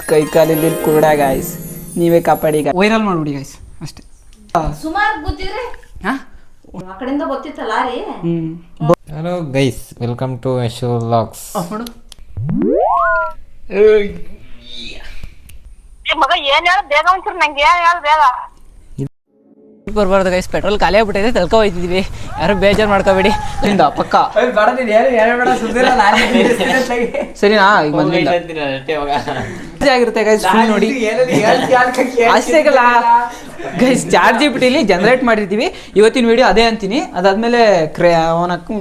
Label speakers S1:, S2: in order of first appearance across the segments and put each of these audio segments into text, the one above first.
S1: ಕೈ ಕಾಲಿಲ್ಲಿ ಕುರುಡ ಗಾಯ್ಸ್, ನೀವೇ ಕಾಪಾಡಿ. ವೈರಲ್ ಮಾಡ್ಬಿಡಿ ಗಾಯ್ಸ್ ಅಷ್ಟೇ.
S2: ಸುಮಾರು ಗೊತ್ತಿದ್ರೆ
S1: ಹಾ
S2: ಆ ಕಡೆಯಿಂದ ಗೊತ್ತಿತ್ತಲ್ಲ ರೀ.
S3: Hello guys, welcome to Yasho vlogs.
S2: ಮಗ ಏನ್ ಹೇಳ ಬೇಗ ಒಂಚೂರು ನಂಗೆ ಏನ್ ಹೇಳ ಬೇಗ.
S1: ಬರ್ಬಾರ್ದು ಗೈಸ್, ಪೆಟ್ರೋಲ್ ಖಾಲಿ ಆಗ್ಬಿಟ್ಟಿದೆ, ತಳ್ಕೊ ಹೋಯ್ತಿದ್ವಿ. ಯಾರು ಬೇಜಾರು ಮಾಡ್ಕೋಬೇಡಿ. ಪಕ್ಕ ಸರಿನಾ? ಈಗ ಮೊದಲಿಂದ ಆಗಿರುತ್ತೆ ಗೈಸ್, ಫುಲ್ ನೋಡಿ ಅಷ್ಟೇ ಆಗಲ್ಲ ಗೈಸ್. ಚಾರ್ಜ್ ಜಿಪಿಟಿಲಿ ಜನರೇಟ್ ಮಾಡಿರ್ತೀವಿ. ಇವತ್ತಿನ ವಿಡಿಯೋ ಅದೇ ಅಂತೀನಿ. ಅದಾದ್ಮೇಲೆ ಅವನಕ್ಕೂ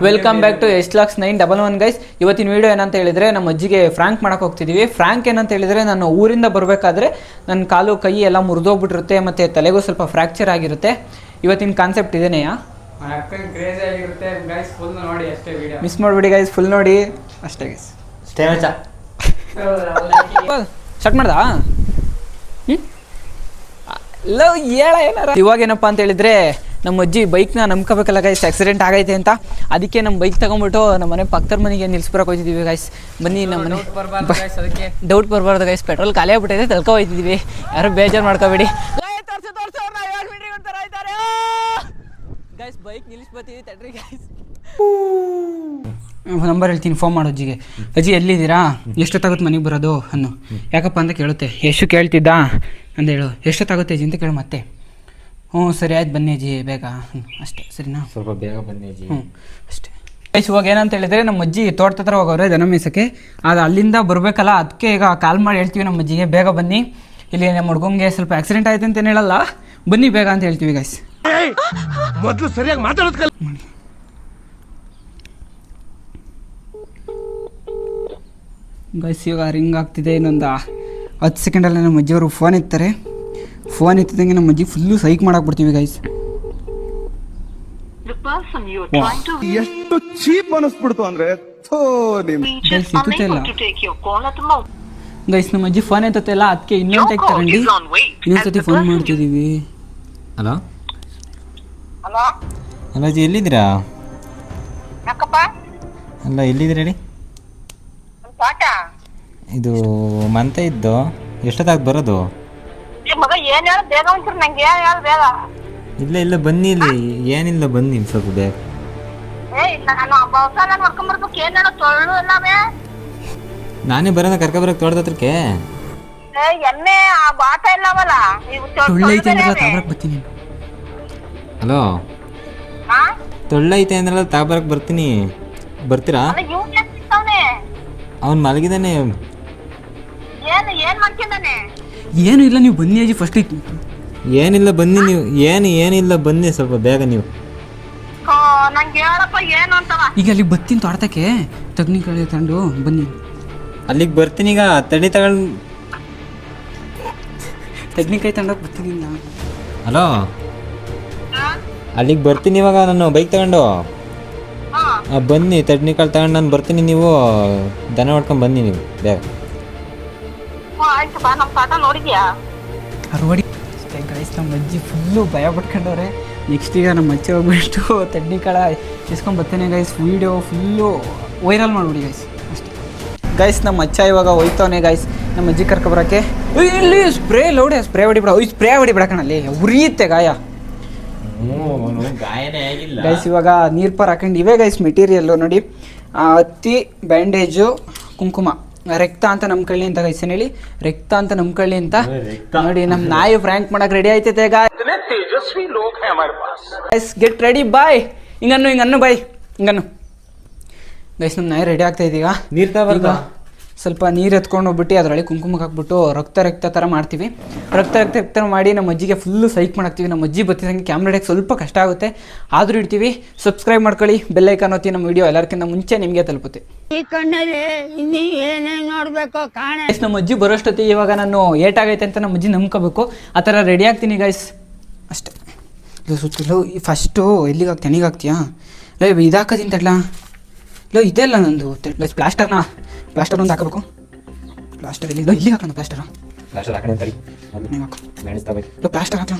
S1: welcome back to HLux911 guys. ಇವತ್ತಿನ ವಿಡಿಯೋ ಏನಂತ ಹೇಳಿದ್ರೆ, ನಮ್ಮ ಅಜ್ಜಿಗೆ ಫ್ರಾಂಕ್ ಮಾಡಕ್ಕೆ ಹೋಗ್ತಿದ್ದೀವಿ. ಫ್ರಾಂಕ್ ಏನಂತ ಹೇಳಿದ್ರೆ, ನಾನು ಊರಿಂದ ಬರಬೇಕಾದ್ರೆ ನನ್ನ ಕಾಲು ಕೈ ಎಲ್ಲ ಮುರಿದೋಗ್ಬಿಟ್ಟಿರುತ್ತೆ, ಮತ್ತು ತಲೆಗೂ ಸ್ವಲ್ಪ ಫ್ರ್ಯಾಕ್ಚರ್ ಆಗಿರುತ್ತೆ. ಇವತ್ತಿನ ಕಾನ್ಸೆಪ್ಟ್ ಇದೇನೆಯಾ, ಮಿಸ್ ಮಾಡಿಬಿಡಿ ಗೈಸ್, ಫುಲ್ ನೋಡಿ ಅಷ್ಟೇ ಗೈಸ್. ಸ್ಟಾರ್ಟ್ ಮಾಡ್ದಾ? ಲವ್ ಹೇಳ ಏನಾರ. ಇವಾಗ ಏನಪ್ಪ ಅಂತ ಹೇಳಿದ್ರೆ, ನಮ್ಮ ಅಜ್ಜಿ ಬೈಕ್ನ ನಂಬ್ಕೋಬೇಕಲ್ಲ ಗೈಸ್, ಆಕ್ಸಿಡೆಂಟ್ ಆಗೈತೆ ಅಂತ. ಅದಕ್ಕೆ ನಮ್ಮ ಬೈಕ್ ತಗೊಂಡ್ಬಿಟ್ಟು ನಮ್ಮ ಮನೆ ಪಕ್ಕದ ಮನೆಗೆ ನಿಲ್ಸ್ಬರಕ್ಕೆ ಹೋಗ್ತಿದ್ದೀವಿ ಗೈಸ್. ಬನ್ನಿ, ನಮ್ಮ ಮನೆ ಡೌಟ್ ಬರಬಾರ್ದು ಗೈಸ್, ಪೆಟ್ರೋಲ್ ಖಾಲಿ ಆಗ್ಬಿಟ್ಟಿದೆ, ತಳ್ಕೊ ಹೋಗ್ತಿದ್ದೀವಿ. ಯಾರು ಬೇಜಾರು ಮಾಡ್ಕೋಬೇಡಿ ಗೈಸ್. ಬೈಕ್ ನಿಲ್ಲಿಸ್ಬತ್ತೀವಿ ತಡ್ರಿ ಗೈಸ್. ನಂಬರ್ ಹೇಳ್ತೀನಿ, ಫೋನ್ ಮಾಡೋ ಅಜ್ಜಿಗೆ. ಅಜ್ಜಿ ಎಲ್ಲಿದ್ದೀರಾ, ಎಷ್ಟೊತ್ತಾಗುತ್ತೆ ಮನೆಗೆ ಬರೋದು ಅನ್ನು. ಯಾಕಪ್ಪ ಅಂತ ಕೇಳುತ್ತೆ. ಎಷ್ಟು ಕೇಳ್ತಿದ್ದ ಅಂತ ಹೇಳು. ಎಷ್ಟೊತ್ತಾಗುತ್ತೆ ಅಜ್ಜಿ ಅಂತ ಕೇಳು ಮತ್ತೆ. ಹ್ಞೂ ಸರಿ ಆಯ್ತು, ಬನ್ನಿ ಅಜ್ಜಿ ಬೇಗ. ಅಷ್ಟೇ ಸರಿನಾ,
S3: ಸ್ವಲ್ಪ ಬೇಗ ಬನ್ನಿ ಅಜ್ಜಿ.
S1: ಅಷ್ಟೇ ಗೈಸ್. ಇವಾಗ ಏನಂತ ಹೇಳಿದ್ರೆ, ನಮ್ಮ ಅಜ್ಜಿ ತೋಟದ ಹತ್ರ ಹೋಗೋರೆ ದನ ಮೇಯ್ಸೋಕ್ಕೆ. ಅದು ಅಲ್ಲಿಂದ ಬರಬೇಕಲ್ಲ, ಅದಕ್ಕೆ ಈಗ ಕಾಲ್ ಮಾಡಿ ಹೇಳ್ತೀವಿ ನಮ್ಮ ಅಜ್ಜಿಗೆ, ಬೇಗ ಬನ್ನಿ, ಇಲ್ಲಿ ನಮ್ಮ ಹುಡ್ಗಂಗೆ ಸ್ವಲ್ಪ ಆಕ್ಸಿಡೆಂಟ್ ಆಯ್ತು ಅಂತ ಏನು ಹೇಳಲ್ಲ, ಬನ್ನಿ ಬೇಗ ಅಂತ ಹೇಳ್ತೀವಿ ಗೈಸ್.
S4: ಮೊದಲು ಸರಿಯಾಗಿ ಮಾತಾಡೋದು
S1: ಗೈಸ್. ಇವಾಗ ರಿಂಗ್ ಆಗ್ತಿದೆ, ಇನ್ನೊಂದು 10 ಸೆಕೆಂಡಲ್ಲಿ ನಮ್ಮ ಅಜ್ಜಿಯವರು ಫೋನ್ ಎತ್ತಾರೆ. ಫೋನ್ ಎತ್ತಿದಂಗೆ ನಮ್ಮ ಅಜ್ಜಿ ಫುಲ್ಲು ಸೈಕ್ ಮಾಡಾಕ್ಬಿಡ್ತೀವಿ ಗೈಸ್.
S4: ಎಷ್ಟು ಚೀಪ್ ಅನಿಸ್ಬಿಡ್ತು ಅಂದ್ರೆ
S1: ಗೈಸ್ ಎತ್ತುತ್ತಿಲ್ಲ ಗೈಸ್, ನಮ್ಮ ಅಜ್ಜಿ ಫೋನ್ ಎತ್ತಲ್ಲ, ಅದಕ್ಕೆ ಇನ್ನೊಂದು ಟೈಕ್ ತಗೊಂಡು ಇನ್ನೊಂದ್ಸತಿ ಫೋನ್ ಮಾಡ್ತಿದ್ದೀವಿ.
S3: ಹಲೋ ಹಲೋ ಅಜ್ಜಿ, ಎಲ್ಲಿದ್ದೀರಾ? ಅಲ್ಲ ಎಲ್ಲಿದ್ದೀರಾ ಹೇಳಿ. ಇದು ಮಂತ ಇದ್ದು ಎಷ್ಟೊತ್ತಾಗ ಬರೋದು?
S2: ಮಗ ಏನ್ ಹೇಳ ಬೇಗ ಒಂಚೂರು ನಂಗೆ ಏನ್ ಹೇಳ ಬೇಗ.
S3: ಇಲ್ಲ ಬನ್ನಿ, ಇಲ್ಲಿ ಏನಿಲ್ಲ ಬನ್ನಿ ಸ್ವಲ್ಪ ಬೇಗ.
S2: ನಾನು ಬೌಸಾನ ನೋಡ್ಕೊಂಬರ್ಬೇಕು, ಏನ್ ಹೇಳೋ ತೊಳ್ಳು ಎಲ್ಲವೇ.
S3: ನಾನೇ ಬರೋದ ಕರ್ಕೊಬರಕ್ಕೆ ತೋಟದತ್ರಕ್ಕೆ.
S2: ಎಮ್ಮೆ ಆ ಬಾಟ ಇಲ್ಲವಲ್ಲ,
S3: ಹಲೋ, ತೊಳ್ಳೈತೆ ಅಂದ್ರಲ್ಲ ತಾಬರಕ್ಕೆ ಬರ್ತೀನಿ, ಬರ್ತೀರಾ? ಅವ್ನು ಮಲಗಿದಾನೆ.
S2: ಏನ್ ಮಾಡ್ಕೊಂಡಾನೆ?
S1: ಏನು ಇಲ್ಲ, ನೀವು ಬನ್ನಿ ಅಜ್ಜಿ ಫಸ್ಟ್.
S3: ಏನಿಲ್ಲ ಬನ್ನಿ ನೀವು, ಏನಿಲ್ಲ ಬನ್ನಿ ಸ್ವಲ್ಪ ಬೇಗ ನೀವು.
S2: ನಂಗೆ ಹೇಳಪ್ಪ ಏನು ಅಂತವ. ಈಗ
S1: ಅಲ್ಲಿ ಬತ್ತೀನಿ ತೋಟಕ್ಕೆ, ತೆಂಗಿನಕಾಯಿ ತಗೊಂಡು ಬನ್ನಿ.
S3: ಅಲ್ಲಿಗೆ ಬರ್ತೀನಿ ಈಗ, ತಡಿ ತಗೊಂಡು
S1: ತೆಂಗಿನಕಾಯಿ ತಗೊಂಡೋಗಿ ಬರ್ತೀನಿ.
S3: ಹಲೋ, ಅಲ್ಲಿಗೆ ಬರ್ತೀನಿ ಇವಾಗ, ನಾನು ಬೈಕ್ ತಗೊಂಡು. ಬನ್ನಿ, ತಡ್ನಿಕಾಳು ತಗೊಂಡು ನಾನು ಬರ್ತೀನಿ, ನೀವು ದನ ಹೊಡ್ಕೊಂಡು ಬನ್ನಿ ನೀವು ಬೇಗ.
S2: ಆಯ್ತು ಬಾ, ನಮ್ಮ ಪಾಠ ನೋಡಿದ್ಯಾ?
S1: ಅರವಡಿ ಗೈಸ್, ನಮ್ಮ ಅಜ್ಜಿ ಫುಲ್ಲು ಭಯ ಪಟ್ಕೊಂಡವ್ರೆ. ನೆಕ್ಸ್ಟ್ ಈಗ ನಮ್ಮ ಅಜ್ಜಿ ಹೋಗ್ಬಿಟ್ಟು ತಡ್ನಿಕಾಳ ಇಸ್ಕೊಂಡು ಬರ್ತಾನೆ ಗೈಸ್. ವಿಡಿಯೋ ಫುಲ್ಲು ವೈರಲ್ ಮಾಡಿಬಿಡಿ ಗೈಸ್ ಅಷ್ಟೇ ಗೈಸ್. ನಮ್ಮ ಅಜ್ಜ ಇವಾಗ ಹೋಯ್ತವನೆ ಗೈಸ್ ನಮ್ಮ ಅಜ್ಜಿ ಕರ್ಕೊಬರೋಕ್ಕೆ. ಇಲ್ಲಿ ಸ್ಪ್ರೇ ಲೌಡೆ, ಸ್ಪ್ರೇ ಹೊಡಿಬಿಡ, ಸ್ಪ್ರೇ ಹೊಡಿಬಿಡಕಣಲ್ಲಿ ಉರಿಯುತ್ತೆ ಗಾಯ.
S3: ಗಾಯನೇ ಆಗಿಲ್ಲ
S1: ಗೈಸ್. ಇವಾಗ ನೀರು ಪಾರ್ ಹಾಕೊಂಡು ಇವೇ ಗೈಸ್ ಮೆಟೀರಿಯಲ್ಲು ನೋಡಿ. ಹತ್ತಿ, ಬ್ಯಾಂಡೇಜು, ಕುಂಕುಮ, ರಕ್ತ ಅಂತ ನಂಬ್ಕೊಳ್ಳಿ ಅಂತ ಗೈಸ್. ಏನ್ ಹೇಳಿ, ರಕ್ತ ಅಂತ ನಂಬ್ಕೊಳ್ಳಿ ಅಂತ ನೋಡಿ. ನಮ್ಮ ನಾಯಿ ಫ್ರ್ಯಾಂಕ್ ಮಾಡಕ್ ರೆಡಿ ಆಯ್ತೈತೆ ಗೈಸ್. ಗೆಟ್ ರೆಡಿ ಬಾಯ್. ಹಿಂಗನ್ನು ಬಾಯ್, ಹಿಂಗನ್ನು ಗೈಸ್. ನಮ್ಮ ನಾಯಿ ರೆಡಿ ಆಗ್ತಾ ಇದೀಗ.
S3: ನೀರು
S1: ಸ್ವಲ್ಪ ನೀರು ಎತ್ಕೊಂಡು ಹೋಗ್ಬಿಟ್ಟು ಅದರೊಳಗೆ ಕುಂಕುಮಕ್ಕೆ ಹಾಕ್ಬಿಟ್ಟು ರಕ್ತ ಥರ ಮಾಡ್ತೀವಿ. ರಕ್ತ ಮಾಡಿ ನಮ್ಮ ಅಜ್ಜಿಗೆ ಫುಲ್ಲು ಸೈಕ್ ಮಾಡಾಕ್ತೀವಿ. ನಮ್ಮ ಅಜ್ಜಿ ಬರ್ತಿದ್ದಂಗೆ ಕ್ಯಾಮ್ರಾ ಹಿಡಿಯೋಕ್ಕೆ ಸ್ವಲ್ಪ ಕಷ್ಟ ಆಗುತ್ತೆ, ಆದರೂ ಇಡ್ತೀವಿ. ಸಬ್ಸ್ಕ್ರೈಬ್ ಮಾಡ್ಕೊಳ್ಳಿ, ಬೆಲ್ ಐಕಾನ್ ಒತ್ತಿ. ನಮ್ಮ ವಿಡಿಯೋ ಎಲ್ಲರಿಗಿಂತ ಮುಂಚೆ ನಿಮಗೆ ತಲುಪುತ್ತೆ. ನಮ್ಮ ಅಜ್ಜಿ ಬರೋಷ್ಟೊತ್ತಿಗೆ ಇವಾಗ ನಾನು ಏಟಾಗೈತೆ ಅಂತ ನಮ್ಮ ಅಜ್ಜಿ ನಂಬ್ಕೋಬೇಕು. ಆ ಥರ ರೆಡಿ ಆಗ್ತೀನಿ ಗೈಸ್ ಅಷ್ಟೇ. ಸುತ್ತಲೂ ಫಸ್ಟು ಎಲ್ಲಿಗೆ ಹಾಕ್ತಿ, ಎಣಿಗೆ ಹಾಕ್ತೀಯಾ? ಇದಾಕೋತೀನಿ ತಡ್ಲ. ಇದೆಲ್ಲ ನಂದು ಪ್ಲಾಸ್ಟರ್ ಒಂದು ಹಾಕಬೇಕು. ಪ್ಲಾಸ್ಟರ್ ಇಲ್ಲಿ ಹಾಕೋಣ. ಪ್ಲಾಸ್ಟರ್ ಪ್ಲಾಸ್ಟರ್ ಹಾಕೋಣ.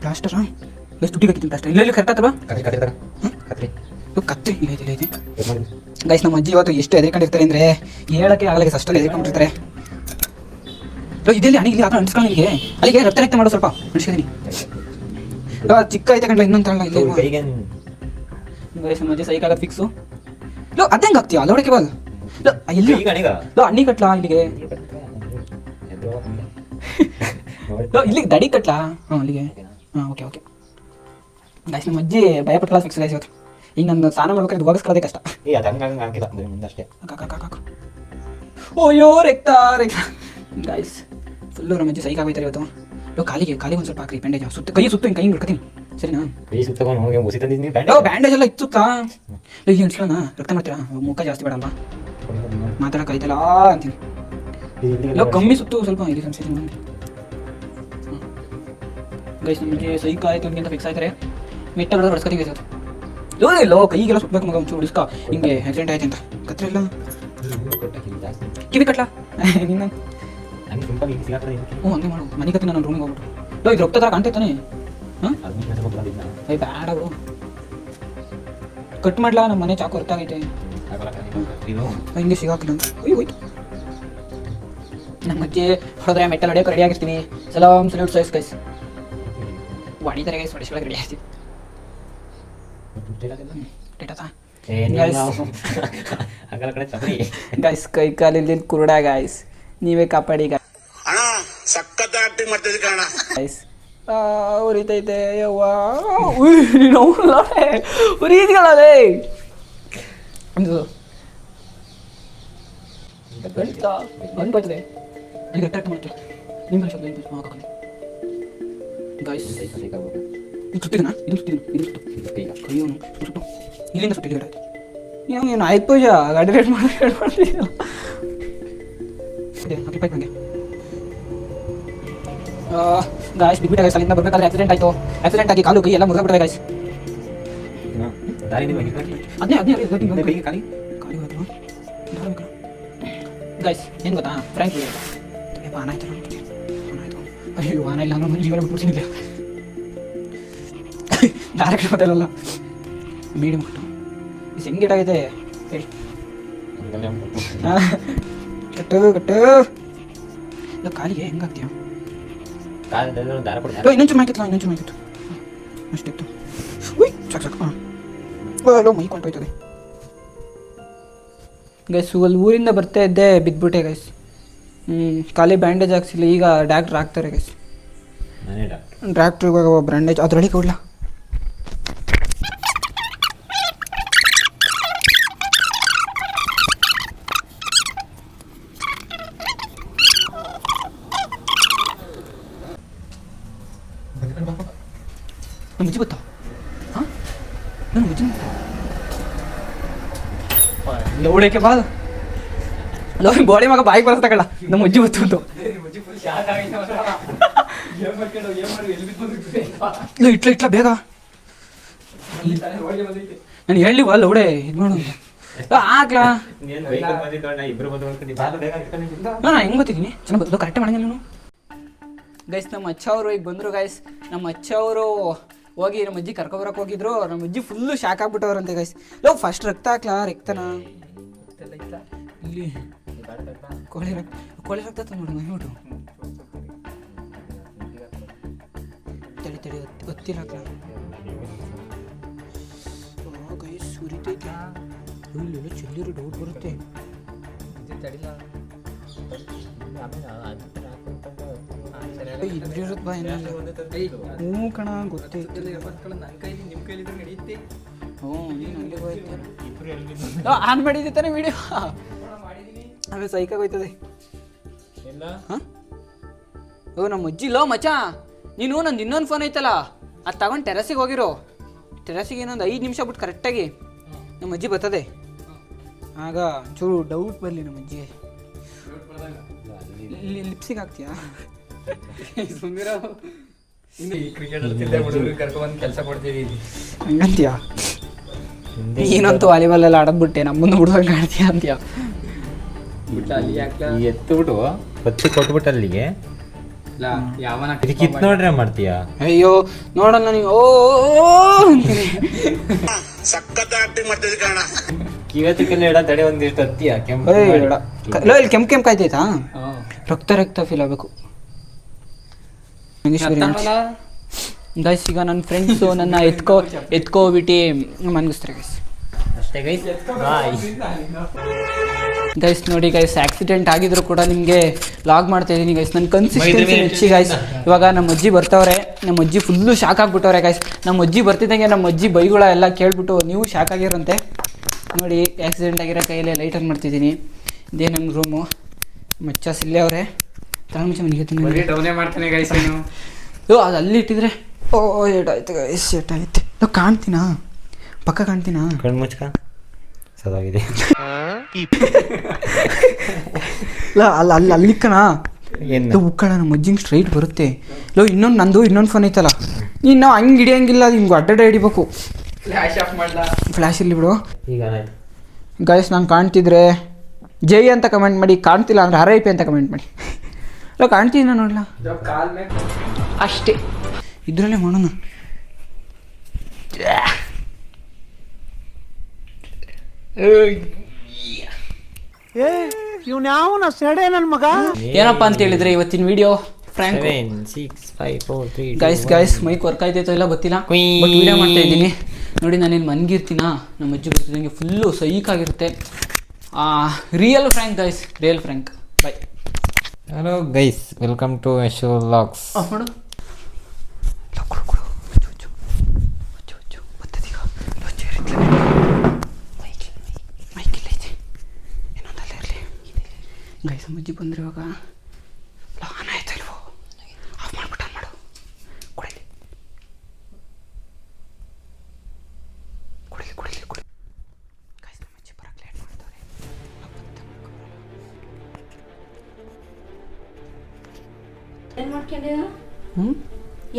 S1: ಪ್ಲಾಸ್ಟರ್ ಎಷ್ಟು ದುಡ್ಡಿಗೆ ಹಾಕಿದ್ದೀನಿ ಅಷ್ಟೇ. ಇಲ್ಲ ಕರೆಕ್ಟ್ ಆತಲ್ವಾ? ಕತ್ತಿ ಇಲ್ಲ ಇದೆ ಇದೆ ಗೈಸ್. ನಮ್ಮ ಅಜ್ಜಿ ಇವತ್ತು ಎಷ್ಟು ಎದ್ರಿಕೊಂಡಿರ್ತಾರೆ ಅಂದರೆ ಹೇಳಕ್ಕೆ ಆಗಲ್ಲ, ಅಷ್ಟಲ್ಲಿ ಎದ್ರಿಕೊಂಡಿರ್ತಾರೆ. ಇದೆಲ್ಲಿ ಹಣಿ ಇಲ್ಲಿ ಹಾಕೊಂಡು ಅನ್ಸ್ಕೊಂಡು ನಿಮಗೆ ಅಲ್ಲಿಗೆ ರಕ್ತ ಮಾಡೋ ಸ್ವಲ್ಪ ಅನ್ಸ್ಕೊಂಡಿನಿ. ಚಿಕ್ಕ ಐತೆ ಕಂಡ್ಲ ಇನ್ನೊಂದು ತಗೊಳ್ಳ ಇಲ್ಲ ಗೈಸ್. ನಮ್ಮ ಅಜ್ಜಿ ಸೈಕ್ ಆಗೋದು ಫಿಕ್ಸು. ಲೋ ಅದು ಹೆಂಗೆ ಆಗ್ತೀಯ ಅಲ್ಲೋಡಕ್ಕೆ ಬಾಗ ಎಲ್ಲಿ ಲೋ ಅಣ್ಣಿ ಕಟ್ಲಾ ಇಲ್ಲಿಗೆ ಲೋ ಇಲ್ಲಿಗೆ ದಡಿ ಕಟ್ಲಾ? ಹಾಂ ಅಲ್ಲಿಗೆ. ಹಾಂ ಓಕೆ ಓಕೆ ಗೈಸ್. ನಮ್ಮ ಅಜ್ಜಿ ಭಯಪಟ್ಟಲ್ಲ ಫಿಕ್ಸ್ ಗೈಸ್ ಇವತ್ತು. ಈಗ ನನ್ನ ಸ್ನಾನ ಮಾಡ್ಬೇಕಾದ್ರೆ ಇದು ಹೋಗಿಸ್ಕೊಳ್ಳೋದೇ ಕಷ್ಟ. ಓಯ್ಯೋ ರೆಕ್ತಾ ಗೈಸ್. ಫುಲ್ಲು ನಮ್ಮ ಅಜ್ಜಿ ಸೈಕ್ ಆಗೋಯ್ತಾರೆ ಇವತ್ತು. ಲೋ ಕಾಲಿಗೆ ಒಂದು ಸ್ವಲ್ಪ ಹಾಕ್ರಿ ಬ್ಯಾಂಡೇಜ್. ಸುತ್ತ ಕೈ ಸುತ್ತು ಹಿಂಗೆ ಕೈ ಹಿಡ್ಕೊತೀನಿ ಸರಿನಾ? ಬ್ಯಾಂಡೇಜ್ ಎಲ್ಲ ಇತ್ತುತ್ತಾ? ಇಲ್ಲಿ ಅನ್ಸ್ಕೊಳ್ಳೋಣ ರಕ್ತ ಮಾಡ್ತೀರಾ? ಮುಖ ಜಾಸ್ತಿ ಬೇಡ ಅಲ್ವಾ? ಮಾತಾಡೋಕ್ಕಾಯ್ತಲ್ಲ ಅಂತೀನಿ. ಲೋ ಕಮ್ಮಿ ಸುತ್ತು ಸ್ವಲ್ಪ ಇಲ್ಲಿ ಅನ್ಸಿದ್ದೀನಿ ನೋಡಿ ಗೈಸ್. ನಮಗೆ ಸೈಕ್ ಆಯಿತು ಹಿಂಗೆ ಅಂತ ಫಿಕ್ಸ್ ಆಯ್ತಾರೆ. ಮೆಟ್ಟ ಹೊಡೆದ್ರೆ ಹೊಡ್ಸ್ಕೊತೀವಿ ಸರ್. ಲೋ ಕೈಗೆಲ್ಲ ಸುತ್ತಬೇಕು ಮಗ ಒಂಚೂರು ಉಳಿಸ್ಕೊ. ಹಿಂಗೆ ಆಕ್ಸಿಡೆಂಟ್ ಆಯ್ತು ಅಂತ ಕತ್ರೆ ಇಲ್ಲ ಕಿವಿ ಕಟ್ಲಾ ನಿನ್ನ? ಹ್ಞೂ ಹಂಗೆ ಮಾಡು. ಮನೆ ಕತ್ತಿ ನಾನು ರೂಮಿಗೆ ಹೋಗ್ಬಿಟ್ಟು. ಲೋ ಇದು ರಕ್ತ ಥರ ಕಾಣ್ತೈತಾನೆ. ಹಾಂ ಬ್ಯಾಡ ಕಟ್ ಮಾಡ್ಲಾ? ನಮ್ಮ ಮನೆ ಚಾಕು ಹೊರ್ತಾಗೈತೆ ಹಿಂಗೆ ಸಿಗಾಕಿಲ್ಲ ಅಂತ. ಹೋಯ್ತು ನಮ್ಮ ಅಜ್ಜಿ ಹೊಡೆದ್ರೆ ಮೆಟ್ಟಲ್ ಹೊಡೆಯೋಕೆ ರೆಡಿ ಆಗಿರ್ತೀವಿ. ಸಲಾಮ್ ಸಲ್ಯೂಟ್ ಸೈಸ್ ಗೈಸ್. ಹೊಡಿತಾರೆ ಗೈಸ್, ಹೊಡಿಸ್ಕೊಳಕ್ಕೆ ರೆಡಿ ಆಗ್ತೀವಿ. ಗೈಸ್ ಕೈ ಕಾಲಿಲ್ಲಿ ಕುರುಡ ಗಾಯ್ಸ್, ನೀವೇ ಕಾಪಾಡಿ ಗೈಸ್. ಉರಿತೈತೆ ಯವ್ವ ಉರಿದ್ಗಳೇ. ಅನ್ಕೋತದೆ ಈಗ ಅಟ್ರಾಕ್ಟ್ ಮಾಡ್ತೀವಿ ನಿಮ್ಮ ಗೈಸ್. ಇದು ಸುತ್ತಿದನಾ? ಇದು ಸುತ್ತಿದ್ದೀನಿ, ಇದು ಸುತ್ತು ಅಯ್ಯೋ ಸುಟ್ಟು ಇಲ್ಲಿಂದ ಸುಟ್ಟಿದ್ದು ಗಾಡಿ. ಏನು ಆಯ್ತು ಪೂಜಾ ಗಾಡಿ ರೇಟ್ ಮಾಡ್ತಿದ್ದಿಲ್ಲ. ಹಾಕಿ ಪೈಪ್ ನನಗೆ ಗಾಯ್ಸ್. ಬಿಟ್ಬಿಟ್ಟೆ ಗಾಯ್ಸ್. ಅಲ್ಲಿಂದ ಬರ್ಬೇಕಾದ್ರೆ ಆಕ್ಸಿಡೆಂಟ್ ಆಯಿತು. ಆಕ್ಸಿಡೆಂಟ್ ಆಗಿ ಕಾಲು ಕೈ ಎಲ್ಲ ಮುರಿದ್ಬಿಟ್ಟೆ ಗಾಯ್ಸ್. ಅದನ್ನೇ ಖಾಲಿ ಗೈಸ್. ಏನು ಗೊತ್ತಾ ಫ್ರ್ಯಾಂಕ್ ಆನ ಆಯ್ತು. ಅಯ್ಯೋ ಆನ ಇಲ್ಲ ಅಂದ್ರೆ ಜೀವನ ಬಿಟ್ಬಿಡ್ತೀನಿ. ಡೈರೆಕ್ಟ್ ಹೋಟೆಲಲ್ಲ ಮೀಡಿಯಮ್ ಕೊಟ್ಟು ಇದು ಹೆಂಗೆ ಇಟ್ಟಾಗೈತೆ ಹೇಳಿ. ಕಟ್ಟು ಕಟ್ಟು ಇಲ್ಲ ಕಾಲಿಗೆ ಹೆಂಗಾಗ್ತೀಯ? ಇನ್ನೊಂಚೂರು ಮಾಯ್ಕಿತ್ತು ಇನ್ನೊಂಚೂರು ಮಾಯ್ಕಿತ್ತು ಅಷ್ಟಿತ್ತು. ಉಯ್ ಸಾಕು ಸಾಕು. ಹಾಂ ಲೋ ಮೈ ಕೊಂಟೋಯ್ತದೆ ಗೈಸ್. ಅಲ್ಲಿ ಊರಿಂದ ಬರ್ತಾ ಇದ್ದೆ ಬಿದ್ದುಬಿಟ್ಟೆ ಗೈಸ್. ಖಾಲಿ ಬ್ಯಾಂಡೇಜ್ ಹಾಕ್ಸಿಲ್ಲ. ಈಗ ಡಾಕ್ಟ್ರ್ ಹಾಕ್ತಾರೆ ಗೈಸ್. ಡಾಕ್ಟ್ರಿಗೆ ಬ್ಯಾಂಡೇಜ್ ಅದ್ರೊಳಗೆ ಕೊಡ್ಲಾ? ನಮ್ಮ ಅಜ್ಜಿ ಗೊತ್ತಾ? ಹಾಂ ನನ್ನ ಅಜ್ಜಿ ಲೌಡಕ್ಕೆ ಬಾ ಲೋ ಗೋಡೆ ಮಗ ಬಾಯಿಗೆ ಬರಸ್ ತಗೊಳ್ಳ. ನಮ್ಮ ಅಜ್ಜಿ ಗೊತ್ತು ಅಂತ ಇಟ್ಲ ಇಟ್ಲ ಬೇಗ ನಾನು ಹೇಳಿವ ಲೌಡೆ ಇದು ಮಾಡು ಆಗ್ಲಾ? ನಾನು ಹೆಂಗೆ ಗೊತ್ತಿದ್ದೀನಿ ಚೆನ್ನಾಗಿ ಗೊತ್ತು ಕರೆಕ್ಟ್ ಮಾಡಿದೆ ನಾನು ಗೈಸ್. ನಮ್ಮ ಅಚ್ಚ ಅವರು ಈಗ ಬಂದರು ಗೈಸ್. ನಮ್ಮ ಅಚ್ಚ ಅವರು ಹೋಗಿ ನಮ್ಮ ಅಜ್ಜಿ ಕರ್ಕೊಬರಕ್ಕೆ ಹೋಗಿದ್ರು. ನಮ್ಮ ಅಜ್ಜಿ ಫುಲ್ಲು ಶಾಕ್ ಆಗ್ಬಿಟ್ಟವ್ರಂತೆ ಗೈಸ್. ಲೋ ಫಸ್ಟ್ ರಕ್ತ ಹಾಕ್ಲಾ? ರಕ್ತನ ಇಲ್ಲಿ ಕೋಳಿ ರಕ್ತ ತಂದ್ಬಿಡು ನೋಡ್ಬಿಟ್ಟು ತಡಿ ತಡಿ ಗೊತ್ತಿಲ್ಲ ಹಾಕ್ಲಾ? ಗೈಸ್ ಸುರಿತೈತೆ ಇಲ್ಲೆಲ್ಲ ಚೆಲ್ಲಿರೋ ಡೌಟ್ ಬರುತ್ತೆ. ಇಬ್ರಿರೋದು ಬಾ ಏನಿಲ್ಲ. ಹ್ಞೂ ಕಣ ಗೊತ್ತೈತೆ. ಹ್ಞೂ ನೀನು ಹಂಗೆ ಹೋಯ್ತು ಆನ್ ಮಾಡಿದ್ದೆ ತಾನೇ ವಿಡಿಯೋ. ಆಮೇಲೆ ಸೈಕಾಗೋಯ್ತದೆ. ಹಾಂ ಓ ನಮ್ಮ ಅಜ್ಜಿ ಲೋ ಮಚ್ಚ ನೀನು ನಂದು ಇನ್ನೊಂದು ಫೋನ್ ಐತಲ್ಲ ಅದು ತಗೊಂಡು ಟೆರಸಿಗೆ ಹೋಗಿರೋ. ಟೆರಸಿಗೆ ಇನ್ನೊಂದು 5 ನಿಮಿಷ ಬಿಟ್ಟು ಕರೆಕ್ಟಾಗಿ ನಮ್ಮ ಅಜ್ಜಿ ಬರ್ತದೆ. ಆಗ ಚೂರು ಡೌಟ್ ಬರಲಿ ನಮ್ಮ ಅಜ್ಜಿಗೆ. ಲಿಪ್ಸಿಗೆ ಹಾಕ್ತೀಯಾ? ಹಂಗಂತೀಯ? ನೀನಂತೂ ವಾಲಿಬಾಲ್ ಎಲ್ಲ ಆಡೋದ್ಬಿಟ್ಟೆ ನಮ್ಮನ್ನು ಹುಡುಗ ಕಾಣ್ತೀಯ ಅಂತೀಯ.
S3: ಎತ್ತುಬಿಟ್ಟು ಹೊತ್ತಿ ಕೊಟ್ಬಿಟ್ಟು ಅಲ್ಲಿಗೆ ಇದು ಕಿತ್ ನೋಡ್ರೆ ಮಾಡ್ತೀಯಾ?
S1: ಅಯ್ಯೋ ನೋಡಲ್ಲ ನೀವು ಓ ಅಂತೀನಿ.
S3: ಕಿವತ್ತಿಗೆಲ್ಲ ಎಡ ತಡೆ ಒಂದಿಷ್ಟು ಹತ್ತಿಯ ಕೆಂಪು
S1: ಏಯ್ ಬೇಡ. ಇಲ್ಲಿ ಕೆಂಪು ಕಾಯ್ತೈತಾ? ರಕ್ತ ಫೀಲ್ ಆಗಬೇಕು. ಗೈಸ್ ಈಗ ನನ್ನ ಫ್ರೆಂಡ್ಸು ನನ್ನ ಎತ್ಕೋಬಿಟ್ಟು ಮನ್ಗಿಸ್ತಾರೆ ಗೈಸ್.
S3: ಅಷ್ಟೇ ಗೈಸ್. ಬಾಯ್
S1: ಗೈಸ್ ನೋಡಿ ಗೈಸ್, ಆಕ್ಸಿಡೆಂಟ್ ಆಗಿದ್ರು ಕೂಡ ನಿಮಗೆ ಲಾಗ್ ಮಾಡ್ತಾ ಇದ್ದೀನಿ ಗೈಸ್. ನನ್ನ ಕನ್ಸಿಸ್ಟೆನ್ಸಿ ಹೆಚ್ಚಿ ಗೈಸ್. ಇವಾಗ ನಮ್ಮ ಅಜ್ಜಿ ಬರ್ತವ್ರೆ, ನಮ್ಮ ಅಜ್ಜಿ ಫುಲ್ಲು ಶಾಕ್ ಆಗಿಬಿಟ್ಟವ್ರೆ ಗೈಸ್. ನಮ್ಮ ಅಜ್ಜಿ ಬರ್ತಿದ್ದಂಗೆ ನಮ್ಮ ಅಜ್ಜಿ ಬೈಗಳ ಎಲ್ಲ ಕೇಳ್ಬಿಟ್ಟು ನೀವು ಶಾಕ್ ಆಗಿರೋಂತೆ. ನೋಡಿ ಆಕ್ಸಿಡೆಂಟ್ ಆಗಿರೋ ಕೈಯಲ್ಲಿ ಲೈಟ್ ಆನ್ ಮಾಡ್ತಿದ್ದೀನಿ. ಇದೇ ನಮ್ಮ ರೂಮು. ಮಚ್ಚಸ್ ಇಲ್ಲೇ ಅವರೇ ತಗೊಂಡು ಮನೆಗೆ
S5: ಡೌನೇ ಮಾಡ್ತಾನೆ ಗೈಸ್.
S1: ಅದು ಅಲ್ಲಿ ಇಟ್ಟಿದ್ರೆ ಓ ಏಟಾಯ್ತು ಗೈಸ್, ಏಟಾಯ್ತು. ನಾವು ಕಾಣ್ತೀನಾ? ಪಕ್ಕ ಕಾಣ್ತೀನಾ?
S3: ಕಣ್ಣು ಮುಚ್ಕ ಸದಾಗಿದೆ.
S1: ಅಲ್ಲಿಕ್ಕಣ ಉಕ್ಕಳ ನಮ್ಮ ಅಜ್ಜಿಂಗೆ ಸ್ಟ್ರೈಟ್ ಬರುತ್ತೆ. ಇನ್ನೊಂದು ಫೋನ್ ಐತಲ್ಲ, ನೀನು ನಾವು ಹಂಗೆ ಹಿಡಿಯಂಗಿಲ್ಲ, ಅದು ಹಿಂಗೆ ಅಡ್ಡಾಡ ಹಿಡಿಬೇಕು. ಫ್ಲ್ಯಾಶ್ ಇಲ್ಲಿ ಬಿಡು.
S3: ಈಗ
S1: ಗೈಸ್ ನಾನು ಕಾಣ್ತಿದ್ರೆ ಜೈ ಅಂತ ಕಮೆಂಟ್ ಮಾಡಿ, ಕಾಣ್ತಿಲ್ಲ ಅಂದರೆ RIP ಅಂತ ಕಮೆಂಟ್ ಮಾಡಿ. ಕಾಣ್ತೀನಿ ನೋಡಲ್ಲ ಅಷ್ಟೇ. ಇದರಲ್ಲೇ ಮಾಡೋಣ. ಏನಪ್ಪ ಅಂತ ಹೇಳಿದ್ರೆ ಇವತ್ತಿನ video prank.
S3: 7 6 5 4 3
S1: guys mic work ಆಯ್ತೈತೋ ಇಲ್ಲ ಗೊತ್ತಿಲ್ಲ, ಬಟ್ ವಿಡಿಯೋ ಮಾಡ್ತಾ ಇದ್ದೀನಿ. ನೋಡಿ ನಾನೇನು ಮನ್ಗಿರ್ತೀನ, ನಮ್ಮ ಅಜ್ಜಿ ಬರ್ತಿದ್ದಂಗೆ ಫುಲ್ಲು ಸೈಕಾಗಿರುತ್ತೆ. Real prank guys, real prank. Bye.
S3: Hello guys, welcome to Yasho vlogs.
S1: ಮಾಡು ಗೈಸ್. ಅಜ್ಜಿ ಬಂದ್ರೆ ಇವಾಗ ಆನ್ ಆಯ್ತಾ ಇಲ್ವೋ? ಆಫ್ ಮಾಡ್ಬಿಟ್ಟು ಆನ್ ಮಾಡು. ಕುಡಿಲಿ ಗೈಸ್, ನಮ್ಮ ಅಜ್ಜಿ ಬರಕ್ಕೆ ಲೇಟ್ ಮಾಡ್ತಾರೆ.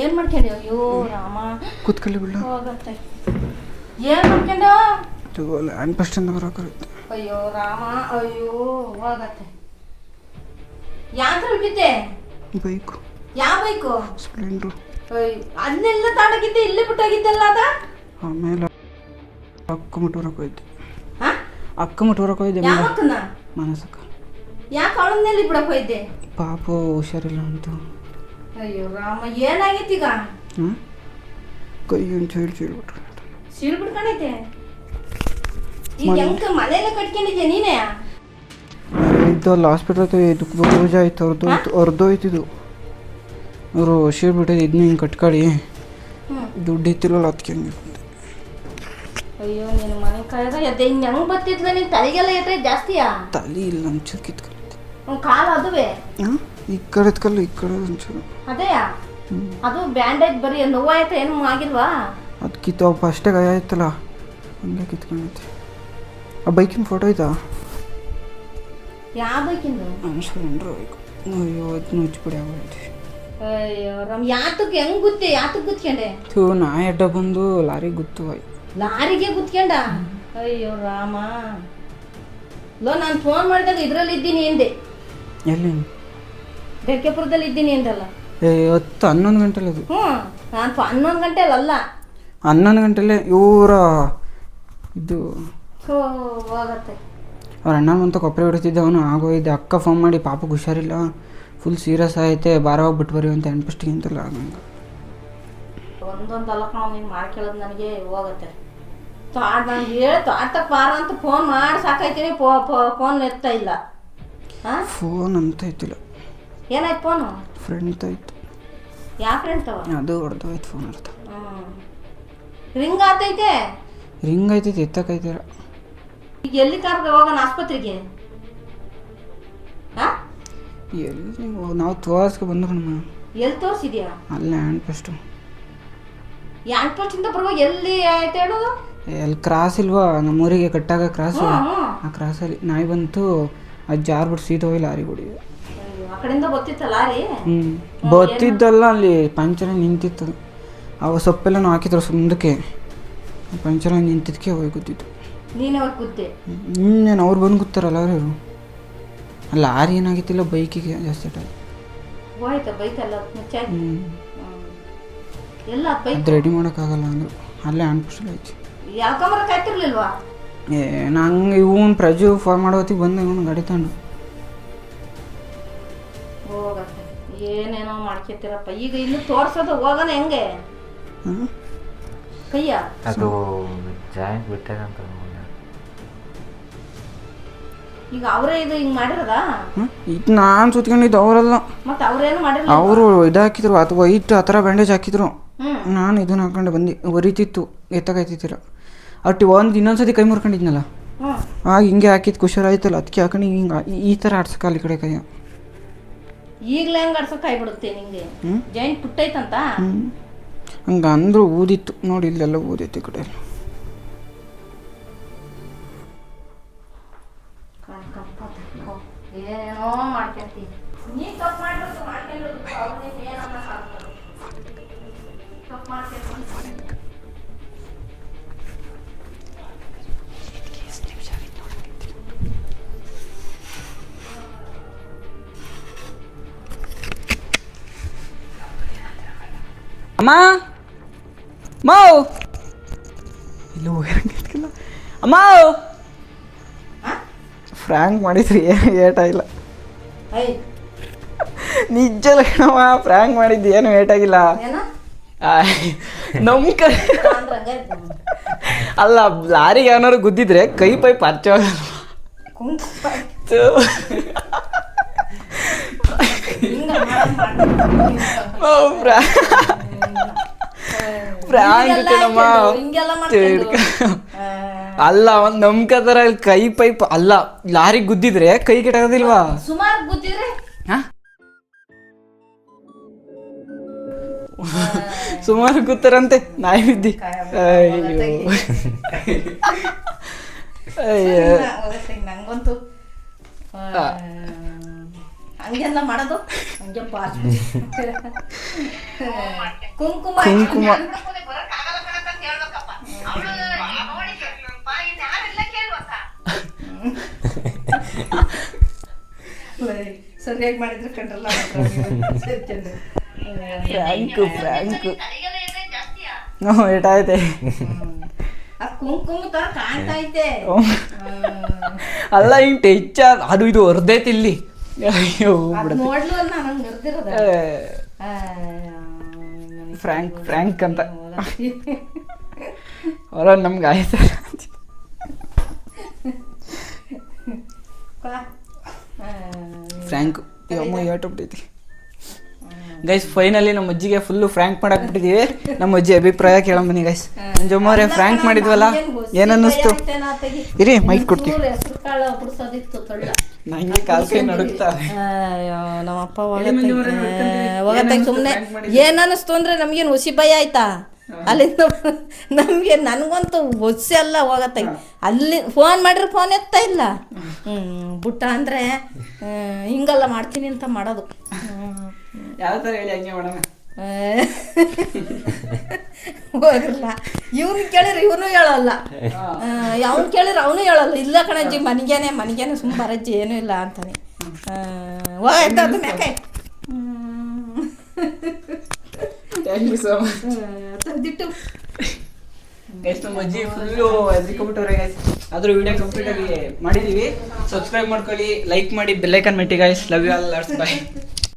S2: ಏನ್ ಮಾಡ್ಕೊಂಡೆ? ಅಯ್ಯೋ ರಾಮ,
S1: ಕೂತ್ಕೊಳ್ಳಿ ಬಿಡ.
S2: ಹೋಗತ್ತೆ. ಏನ್ ಮಾಡ್ಕೊಂಡ?
S1: ಲ್ಯಾಂಡ್ ಫಸ್ಟ್ ಅಂತ ಬರೋಕ್ಕಾಗುತ್ತೆ.
S2: ಅಯ್ಯೋ ರಾಮ, ಅಯ್ಯೋ ಹೋಗತ್ತೆ. ಯಾಂತ್ರ ಬಿಟ್ಟಿದ್ದೆ?
S1: ಬೈಕು.
S2: ಯಾವ ಬೈಕು?
S1: ಸ್ಪ್ಲೆಂಡ್ರು.
S2: ಅದನ್ನೆಲ್ಲ ತಾಡಗಿದ್ದೆ, ಇಲ್ಲೇ ಬಿಟ್ಟಾಗಿದ್ದಲ್ಲ ಅದ.
S1: ಆಮೇಲೆ ಅಕ್ಕ ಮಟೂರಕ್ಕೆ ಹೋಯ್ತು. ಅಕ್ಕ ಮಟೂರಕ್ಕೆ ಹೋಯ್ದೆ.
S2: ಯಾವ ಅಕ್ಕನ?
S1: ಮನಸಕ್ಕ.
S2: ಯಾಕೆ ಅವಳನ್ನೆಲ್ಲಿ ಬಿಡಕ್ ಹೋಯ್ದೆ?
S1: ಪಾಪ ಹುಷಾರಿಲ್ಲ ಅಂತ.
S2: ಅಯ್ಯೋ ರಾಮ, ಏನಾಗೈತಿ ಈಗ?
S1: ಕೈ ಒಂದು ಸೀಳ್ಬಿಟ್ರೆ.
S2: ಸೀಳ್ ಬಿಡ್ಕೊಂಡೈತೆ? ಈಗ ಹೆಂಗ ಮನೆಯಲ್ಲ ಕಟ್ಕೊಂಡಿದ್ಯಾ ನೀನೇ?
S1: ಇದ್ದಲ್ಲ ಹಾಸ್ಪಿಟ್ಲ್ ಇದಕ್ಕೆ ಪೂಜೆ ಆಯ್ತು, ಹೊರ್ದೋಯ್ತಿದ್ದು. ಅವರು ಸೀಳ್ಬಿಟ್ಟಿದ್ದು, ಇದನ್ನ ಹಿಂಗೆ ಕಟ್ಕೊಳ್ಳಿ, ದುಡ್ಡು ಇತ್ತಿರಲ್ಲ ಅದಕ್ಕೆ ಹಂಗೆ.
S2: ಅಯ್ಯೋ ನೀನು ಮನೆ ಕಾಯ್ದ ಎದ್ದೆ ಹಿಂಗೆ ಹೆಂಗೆ ಬರ್ತಿದ್ಲ? ನೀನು ತಲೆಗೆಲ್ಲ ಎತ್ತ ಜಾಸ್ತಿಯಾ?
S1: ತಲೆ ಇಲ್ಲ, ಒಂಚೂರು ಕಿತ್ಕೊಳ್ಳುತ್ತೆ.
S2: ಕಾಲು ಅದುವೇ?
S1: ಈ ಕಡೆ ಎತ್ಕೊಳ್ಳಿ, ಈ ಕಡೆ ಒಂಚೂರು.
S2: ಅದೇಯಾ? ಅದು ಬ್ಯಾಂಡೇಜ್ ಬರೀ ನೋವಾಯ್ತಾ? ಏನು ಆಗಿಲ್ವಾ?
S1: ಅದು ಕಿತ್ತಪ್ಪ ಅಷ್ಟೇ ಗಾಯ ಆಯ್ತಲ್ಲ, ಹಂಗೆ ಕಿತ್ಕೊಂಡೈತೆ. ಆ ಬೈಕಿನ ಫೋಟೋ ಆಯ್ತಾ?
S2: ಯಾವ ಬೈಕಿಂದು?
S1: ಸ್ಪ್ಲೆಂಡ್ರು ಬೈಕು. ಅಯ್ಯೋ ಅದನ್ನ ಹುಚ್ಚಿಬಿಡಿ ಆಗೋಯ್ತು.
S2: ಅಯ್ಯೋ ರಾಮ್, ಯಾತಕ್ಕೆ ಹೆಂಗೆ ಗುತ್ತೆ? ಯಾತಕ್ಕೆ ಗುತ್ಕೊಂಡೆ?
S1: ನಾ ಅಡ್ಡ ಬಂದು ಲಾರಿಗೆ ಗುತ್ತು ಹೋಯ್.
S2: ಲಾರಿಗೆ ಗುತ್ಕೊಂಡ? ಅಯ್ಯೋ ರಾಮ, ನಾನು ಫೋನ್ ಮಾಡಿದಾಗ ಇದರಲ್ಲಿ ಇದ್ದೀನಿ ಎಂದೆ.
S1: ಎಲ್ಲಿ?
S2: ಬೆರ್ಕೆಪುರದಲ್ಲಿ ಇದ್ದೀನಿ ಎಂದಲ್ಲ?
S1: 11 ಗಂಟೆಲಿ ಅದು.
S2: ನಾನು 11 ಗಂಟೆಲ್ಲ
S1: 11 ಗಂಟೆಲೆ ಇವರ ಇದು
S2: ಹೋಗತ್ತೆ.
S1: ಅವ್ರ ಅಣ್ಣ ಅಂತ ಕೊಪ್ಪರೆ ಹೊಡಿತಿದ್ದೆ, ಅವನು ಆಗೋಯ್ದೆ. ಅಕ್ಕ ಫೋನ್ ಮಾಡಿ, ಪಾಪಕ್ಕೆ ಹುಷಾರಿಲ್ಲ, ಫುಲ್ ಸೀರಿಯಸ್ ಐತೆ, ಬಾರವಾಗಿ ಬಿಟ್ಟು ಬರಿ ಅಂತ ಅನ್ಪಷ್ಟಿಗೆ ಅಂತಲ್ಲ. ಆಗಂಗೆ
S2: ಒಂದೊಂದು ಅಲ್ಲಕ್ಕ ನಾವು ನೀನು ಮಾಡ್ಕೊಳ್ಳೋದು ನನಗೆ ಹೋಗತ್ತೆ. ನಾನು ಆಟಕ್ಕೆ ಬಾರ ಅಂತ ಫೋನ್ ಮಾಡಿ ಸಾಕಾಯ್ತೀನಿ, ಫೋನ್ ಎತ್ತಾ ಇಲ್ಲ.
S1: ಫೋನ್ ಅಂತ ಐತಿಲ್ಲ.
S2: ಏನಾಯ್ತು ಫೋನು?
S1: ಫ್ರೆಂಡ್ ಆಯ್ತು.
S2: ಯಾವ ಫ್ರೆಂಡ್ ತವ?
S1: ಅದು ಹೊಡೆದೋಯ್ತು ಫೋನ್ ಅರ್ಥ.
S2: ರಿಂಗ್ ಆತೈತೆ?
S1: ರಿಂಗ್ ಆಯ್ತೈತೆ, ಎತ್ತಕ್ಕೈತಿರ.
S2: ಈಗ ಎಲ್ಲಿ ಕರ್ಗ ಹೋಗೋಣ? ಆಸ್ಪತ್ರೆಗೆ?
S1: ಎಲ್ಲಿ ನಾವು ತೋರ್ಸ್ಕೊ ಬಂದ್ರು ನಮ್ಮ.
S2: ಎಲ್ಲಿ ತೋರಿಸಿದ್ಯಾ?
S1: ಅಲ್ಲೇ ಹ್ಯಾಂಡ್ ಫಸ್ಟು.
S2: ಹ್ಯಾಂಡ್ ಫಸ್ಟಿಂದ ಬರುವಾಗ ಎಲ್ಲಿ ಆಯ್ತು ಹೇಳೋದು?
S1: ಎಲ್ಲಿ ಕ್ರಾಸ್ ಇಲ್ವಾ ನಮ್ಮೂರಿಗೆ ಕಟ್ಟಾಗ ಕ್ರಾಸು? ಆ ಕ್ರಾಸಲ್ಲಿ ನಾಯಿ ಬಂತು, ಅದು ಜಾರ್ಬಿಟ್ಟು ಸೀಟ್ ಹೋಗಿ ಲಾರಿ ಹೊಡಿದೆ.
S2: ಆ ಕಡೆಯಿಂದ ಗೊತ್ತಿತ್ತ ಲಾರಿ?
S1: ಬತ್ತಿದ್ದಲ್ಲ, ಅಲ್ಲಿ ಪಂಚರ್ ನಿಂತಿತ್ತು. ಅವ ಸೊಪ್ಪೆಲ್ಲ ಹಾಕಿದ್ರು ಮುಂದಕ್ಕೆ, ಪಂಚರ್ ನಿಂತಿದ್ದಕ್ಕೆ ಹೋಗಿ ಗೊತ್ತಿತ್ತು.
S2: ನೀನೇ ಹೋಗಿ ಕೂತೆ?
S1: ಇನ್ನೇನು ಅವ್ರು ಬಂದು ಕೂತಾರಲ್ಲ ಅವರು. ಲಾರಿ ಏನಾಗಿತ್ತಿಲ್ಲ, ಬೈಕಿಗೆ ಜಾಸ್ತಿ ಆಟ.
S2: ಹೋಯ್ತಾ ಬೈತಲ್ಲ ಮುಚ್ಚಾಗಿ
S1: ಹ್ಞೂ
S2: ಎಲ್ಲ ಬೈಕ್
S1: ಅದು ರೆಡಿ ಮಾಡೋಕ್ಕಾಗಲ್ಲ ಅಂದರು ಅಲ್ಲೇ ಅನ್ಪುಷಲ್ ಐತಿ
S2: ಯಾಕಂಬರ ಕಾಯ್ತಿರ್ಲಿಲ್ವಾ
S1: ಏ ನಂಗೆ ಇವನು ಪ್ರಜು ಫೋನ್ ಮಾಡೋ ಹೊತ್ತಿಗೆ ಬಂದ ಇವನು ಗಾಡಿ ತಗೊಂಡು
S2: ಹೋಗತ್ತೆ ಏನೇನೋ ಮಾಡ್ಕೊತೀರಪ್ಪ ಈಗ ಇನ್ನು ತೋರ್ಸೋದು ಹೋಗೋಣ ಹೆಂಗೆ
S1: ಹಾಂ
S2: ಕೈಯ
S3: ಅದು ಜಾಯಿಂಟ್ ಬಿಟ್ಟಾರಂತ
S2: ಈಗ ಅವರೇ ಇದು ಹಿಂಗೆ ಮಾಡಿರದ
S1: ಇದು ನಾನು ಸುತ್ಕೊಂಡಿದ್ದು ಅವರಲ್ಲ
S2: ಮತ್ತೆ ಅವ್ರೇನು ಮಾಡಿರಲ್ಲ
S1: ಅವರು ಇದು ಹಾಕಿದ್ರು ಅದು ವೈಟ್ ಆ ಥರ ಬ್ಯಾಂಡೇಜ್ ಹಾಕಿದ್ರು
S2: ಹ್ಮ್
S1: ನಾನು ಇದನ್ನ ಹಾಕೊಂಡು ಬಂದು ಉರಿತಿತ್ತು ಎತ್ತಕಾಯ್ತಿತ್ತಿರ ಒಟ್ಟು ಒಂದು ಇನ್ನೊಂದ್ಸತಿ ಕೈ ಮುರ್ಕೊಂಡಿದ್ನಲ್ಲ
S2: ಹ್ಮ್
S1: ಆಗ ಹಿಂಗೆ ಹಾಕಿದ್ದು ಖುಷಿಯಾಯ್ತಲ್ಲ ಅದಕ್ಕೆ ಹಾಕೊಂಡು ಹಿಂಗೆ ಈ ಥರ ಆಡ್ಸಕ್ಕಲ್ಲ ಈ ಕಡೆ ಕೈಯ
S2: ಈಗಲೇ ಹೆಂಗೆ ಅಡ್ಸೋಕೆ ಆಗ್ಬಿಡುತ್ತೆ ನಿಂಗೆ ಜಾಯಿಂಟ್ ಪುಟ್ಟೈತಂತ
S1: ಹಂಗೆ ಅಂದರೂ ಊದಿತ್ತು ನೋಡಿ ಇಲ್ಲೆಲ್ಲ ಊದಿತ್ತು ಈ ಕಡೆ ಎಲ್ಲ
S2: ಏನೇನೋ ಮಾಡ್ಕೊಂತೀನಿ ನೀ ತಪ್ಪು ಮಾಡಿರೋದು ಮಾಡ್ಕೊಂಡಿರೋದು ಅವ್ರೇನು ಏನನ್ನ ಸಾಕ್ತಾರೆ ತಪ್ಪು ಮಾಡ್ಕೊಂಡು
S1: ಅಮ್ಮ ಮಾವು ಇಲ್ಲ ಹೋಗಿರಂಗಿಲ್ಲ ಅಮ್ಮ ಫ್ರ್ಯಾಂಕ್ ಮಾಡಿದ್ರಿ ಏಟಾಗಿಲ್ಲ
S2: ಐ
S1: ನಿಜ ಲಕ್ಷಣವ ಫ್ರ್ಯಾಂಕ್ ಮಾಡಿದ್ದು ಏನು ಏಟಾಗಿಲ್ಲ
S2: ಏನ
S1: ನಮ್ಮ ಕಡೆ
S2: ಅಂದ್ರೆ ಹಂಗೆ
S1: ಅಲ್ಲ ಲಾರಿಗೆ ಏನಾದ್ರು ಗುದ್ದಿದ್ರೆ ಕೈ ಪೈ ಪರ್ಚ
S2: ಕುಂತ
S1: ಫ್ರ್ಯಾಂಕ್ ಕಣಮ್ಮ
S2: ಹಿಂಗೆಲ್ಲ ಮಾಡ್ಕೊಂಡು
S1: ಅಲ್ಲ ಒಂದು ನಂಬ್ಕತರ ಕೈ ಪೈಪ್ ಅಲ್ಲ ಲಾರಿಗೆ ಗುದ್ದಿದ್ರೆ ಕೈ ಕೆಟ್ಟೋದಿಲ್ವಾ
S2: ಸುಮಾರು ಗೊತ್ತಿದ್ರೆ
S1: ಸುಮಾರು ಗೊತ್ತಾರಂತೆ ನಾಯಿ ಬಿದ್ದಿ ಅಯ್ಯೋ
S2: ನಂಗಂತೂ ಹಂಗೆಲ್ಲ ಮಾಡೋದು ಹಂಗೆ ಕುಂಕುಮ
S1: ಕುಂಕುಮ
S2: ಸರಿಯಾಗಿ ಮಾಡಿದ್ರೆ ಕಂಡ್ರಲ್ಲ
S1: ಫ್ರ್ಯಾಂಕು ಫ್ರ್ಯಾಂಕು ಹ್ಞೂ ಏಟಾಯ್ತೆ
S2: ಆ ಕುಂಕುಮ ತರ ಕಾಣ್ತಾ ಐತೆ
S1: ಅಲ್ಲ ಹಿಂಗೆ ಟೆಚ್ಚ ಅದು ಇದು ಹೊರ್ದೈತಿ ಇಲ್ಲಿ ಅಯ್ಯೋ
S2: ನೋಡ್ಲು ಅಲ್ಲ ನಂಗೆ ನಿರ್ದಿರೋದ
S1: ಫ್ರ್ಯಾಂಕ್ ಫ್ರ್ಯಾಂಕ್ ಅಂತ ಅವರ ನಮ್ಗೆ ಆಯ್ತು ಫ್ರ್ಯಾಂಕ್ ಅಮ್ಮ ಏಟುಬಿಟ್ಟೈತಿ ಗೈಸ್ ಫೈನಲಿ ನಮ್ಮ ಅಜ್ಜಿಗೆ ಫುಲ್ಲು ಫ್ರ್ಯಾಂಕ್ ಮಾಡಾಕ್ಬಿಟ್ಟಿದೀವಿ ನಮ್ಮ ಅಜ್ಜಿ ಅಭಿಪ್ರಾಯ ಕೇಳಂಬನಿ ಗೈಸ್ ಜೊಮ್ಮವ್ರೆ ಫ್ರ್ಯಾಂಕ್ ಮಾಡಿದ್ವಲ್ಲ ಏನನ್ನಿಸ್ತು ಇರಿ ಮೈಕ್ ಕೊಡ್ತೀವಿ
S2: ಹೆಸರು ಕಾಳು ಬಿಡಿಸೋದಿತ್ತು ತೊಳ್ಳ
S1: ನಂಗೆ ಕಾಲ್ ಕೈ ನಡುಕ್ತಾವೆ
S2: ನಮ್ಮಪ್ಪ ಹೋಗತ್ತಾಗ ಸುಮ್ಮನೆ ಏನ್ ಅನ್ನಿಸ್ತು ಅಂದ್ರೆ ನಮ್ಗೇನು ಹುಸಿ ಭಯ ಆಯ್ತಾ ಅಲ್ಲಿಂದ ನಮ್ಗೆ ನನ್ಗಂತೂ ಹೊಸಿ ಅಲ್ಲ ಹೋಗತ್ತಾಗ ಅಲ್ಲಿ ಫೋನ್ ಮಾಡಿದ್ರೆ ಫೋನ್ ಎತ್ತಾ ಇಲ್ಲ ಬುಟ್ಟ ಅಂದ್ರೆ ಹಿಂಗಲ್ಲ ಮಾಡ್ತೀನಿ ಅಂತ ಮಾಡೋದು
S1: ಯಾವ ಥರ ಹೇಳಿ ಹಂಗೆ ಮಾಡೋಣ
S2: ಹೋಗಿಲ್ಲ ಇವ್ನು ಕೇಳಿದ್ರೆ ಇವನು ಹೇಳಲ್ಲ ಅವ್ನು ಕೇಳಿದ್ರೆ ಅವನು ಹೇಳಲ್ಲ ಇಲ್ಲ ಕಣಜ್ಜಿ ಮನಿಗೇನೆ ಸುಮ್ಮ ಬರಜ್ಜಿ ಏನೂ ಇಲ್ಲ ಅಂತಾನೆ ಹೋಯ್ತು ಯಾಕೆ
S1: ಥ್ಯಾಂಕ್ ಯು ಸೊ ಮಚ್
S2: ತಂದಿಟ್ಟು
S1: ಗೈಸ್ ನಮ್ಮ ಅಜ್ಜಿ ಫುಲ್ಲು ಹೆದರ್ಕೊಂಡ್ಬಿಟ್ಟವ್ರೆ ಗೈಸ್ ಆದರೂ ವಿಡಿಯೋ ಕಂಪ್ಲೀಟ್ ಆಗಿ ಮಾಡಿದ್ದೀವಿ ಸಬ್ಸ್ಕ್ರೈಬ್ ಮಾಡ್ಕೊಳ್ಳಿ ಲೈಕ್ ಮಾಡಿ ಬೆಲ್ಲೈಕನ್ ಮೆಟ್ಟಿ guys love you all lots by